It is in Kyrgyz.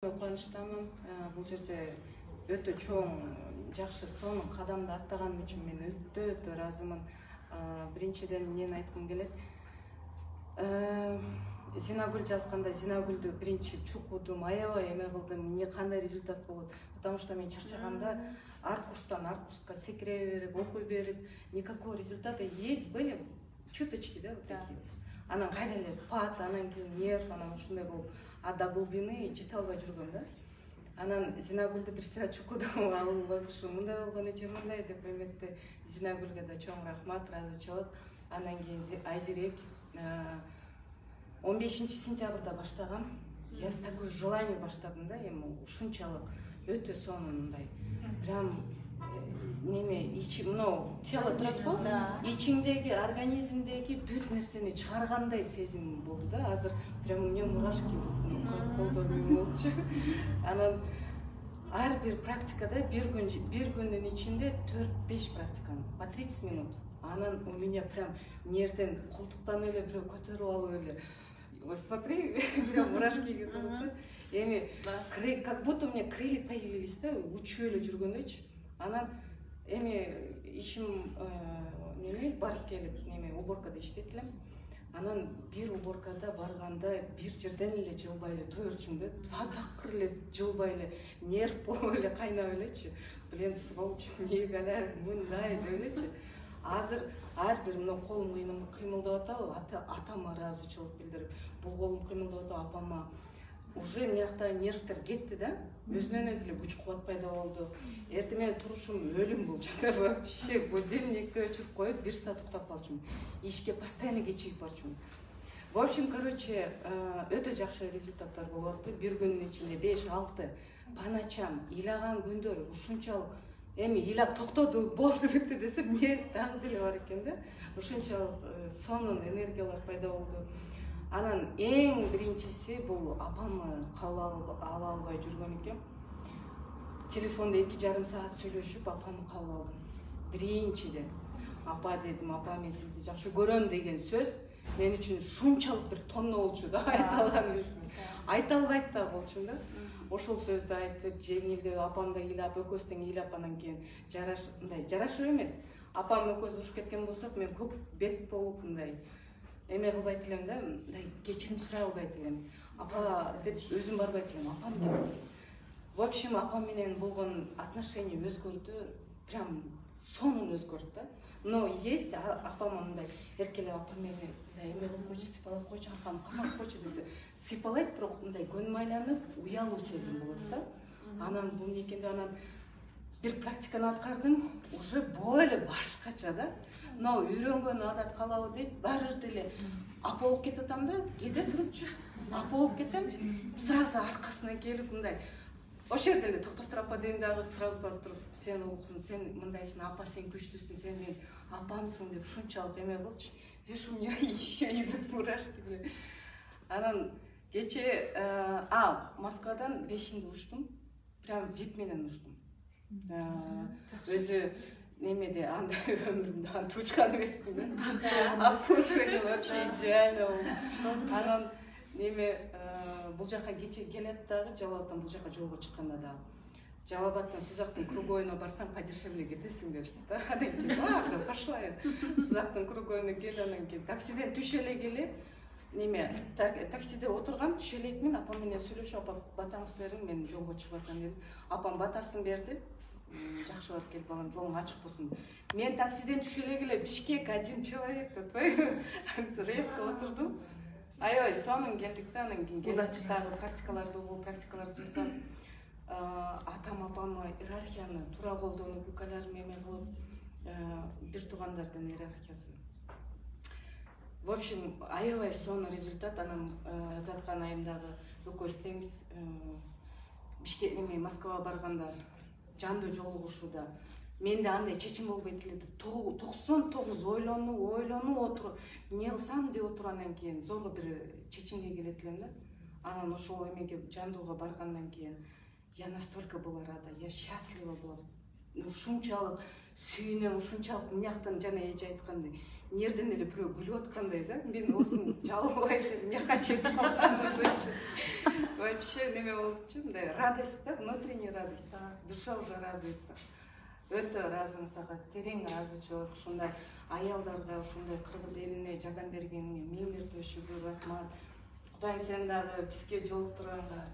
Кубанычтамын. Бул жерде өтө чоң, жакшы сонун кадамды аттаганым үчүн мен өтө ыраазымын. Биринчиден эмнени айткым келет? Зинагүл жазганда Зинагүлдү биринчи чукудум, аябай эме кылдым, эмне кандай результат болот. Потому что мен чарчаганда ар курска секирей берип, окуй берип, никакого результата есть были чуточки, да, вот такие. Анан кайра эле пат, анан кийин нерв, анан ушундай болуп, а до глубины жете албай жүргөм да. Анан Зинагүлдү бир сыйра чукудум, ал ушу мындай болгон эче мындай деп эметти. Зинагүлгө да чоң рахмат, ыраазычылык. Анан кийин Айзерек 15 сентябрда баштагам. Я с такой желание баштадым да, эми ушунчалык өтө сонун мындай. Прям неме мынау тело турат го, ичиңдеги организмдеги бүт нерсени чыгаргандай сезим болду да. Азыр прям мне мурашки колдорум болчу. Анан ар бир практикада бир күндүн ичинде 4-5 практиканы по 30 минут. Анан у меня прям нервден колтуктан эле бирөө көтөрүп алып эле. Вот смотри, прям мурашки кетип атат. Эми как будто у меня крылья появились да, учуп эле жүргөндөйчү. Анан эми ишим неме барып келип, неме уборкада иштейт элем. Анан бир уборкада барганда бир жерден эле жылбай эле төрчүм да, такыр эле жылбай эле нерв болуп эле кайнап элечи. Блин, сволочь, эмне эле мындай деп элечи. Азыр ар бир мына колум кыймылдап атабы, атама ыраазычылык билдирип, бул колум кыймылдап атабы, апама уже мыякта нервтер кетти да, өзүнөн өзү эле күч кубат пайда болду. Эртең менен турушум өлүм болчу да, вообще будильникти өчүрүп коюп 1 саат уктап калчумун. Ишке постоянно кечигип барчумун. В общем, короче, өтө жакшы результаттар болуп атты. Бир күндүн ичинде 5-6 по ночам ыйлаган күндөр ушунчалык эми ыйлап токтоду, болду бүтү десем, эмне дагы деле бар экен да. Ушунчалык сонун энергиялар пайда болду. Анан эң биринчиси бул апамы кабыл ала албай жүргөн экен. Телефонда 2,5 саат сүйлөшүп апамы кабыл алдым. Биринчиден апа дедим, апа мен сизди жакшы көрөм деген сөз мен үчүн ушунчалык бир тонна болчу да, айта алган эмесмин. Айта албайт да болчумун да. Ошол сөздү айтып, жеңилдеп, апам да ыйлап, экөөбүз тең ыйлап, анан кийин жарашуу эмес. Апам экөөбүз урушуп кеткен болсок, мен көк бет болуп мындай эме кылбайт элем да, мындай кечирим сурай албайт элем. Апа деп өзүм барбайт элем, апам деп. В общем, апам менен болгон отношение өзгөрдү, прям сонун өзгөрдү да. Но есть апам мындай эркелеп, апам мени мындай эме кылып койчу, сыйпалап койчу, апам камап койчу десе, сыйпалайт, бирок мындай көңүм айланып, уялуу сезим болот да. Анан бул эмне экен деп, анан бир практиканы аткардым, уже более башкача да. Но үйрөнгөн адат калабы дейт, баары деле апа болуп кетип атам да, кээде турупчу, апа болуп кетем, сразу аркасынан келип мындай ошол жерде эле токтоп тур апа дейм дагы, сразу барып туруп, сен улуксуң, сен мындайсың, апа сен күчтүүсүң, сен менин апамсың деп ушунчалык эме болчу. Видишь, у меня еще идут мурашки, блин. Анан кече Москвадан 5-инде учтум, прям VIP менен учтум. Өзү немеде андай өмүрүмдө антип учкан эмесмин да. Обслуживание вообще идеально болду. Анан неме бул жака кече келет дагы, Жалал-Абадтан бул жака жолго чыкканда дагы. Жалал-Абадтан Сузактын кругойуна барсаң, подешевле кетесиң депчи да. Анан кийин ладно, пошла я. Сузактын кругойуна кел, анан кийин таксиден түшө эле келе, неме таксиде отургам, түшө элекмин, апам менен сүйлөшүп, апа батаңызды бериң, мен жолго чыгып атам дедим. Апам батасын берди. Жакшы барып келип, балам жолуң ачык болсун. Мен таксиден түшө эле келе Бишкек 1 человек деп резко отурдум. Аябай сонун келдик да, анан кийин келип дагы практикаларды угуп, практикаларды жасап, атам апамы иерархияны туура колдонуп, укаларын эме кылып, бир туугандардын иерархиясы. В общем, аябай сонун результат. Анан Заткан айымдагы экөөбүз теңиз Бишкек Москвага барганда жандуу жолугушууда менде андай чечим болбойт эле. 99 ойлонуп отуруп, эмне кылсам деп отургандан кийин зорго бир чечимге келет элем да. Анан ошол эмеге жандууга баргандан кийин я настолько была рада, я счастлива была. ушунчалык сүйүнөм, ушунчалык мыняктан жана эже айткандай нерден эле бирөө күлүп аткандай да, мен оозум жабылбай эле мыякка жетип калган ошочу. Вообще неме болупчу, мындай радость да, внутренняя радость, душа уже радуется. Өтө ыраазымын сага, терең ыраазычылык, ушундай аялдарга, ушундай кыргыз элине жардам бергениңе миң мертебе шүгүр, рахмат. Кудайым сени дагы бизге жолуктурганга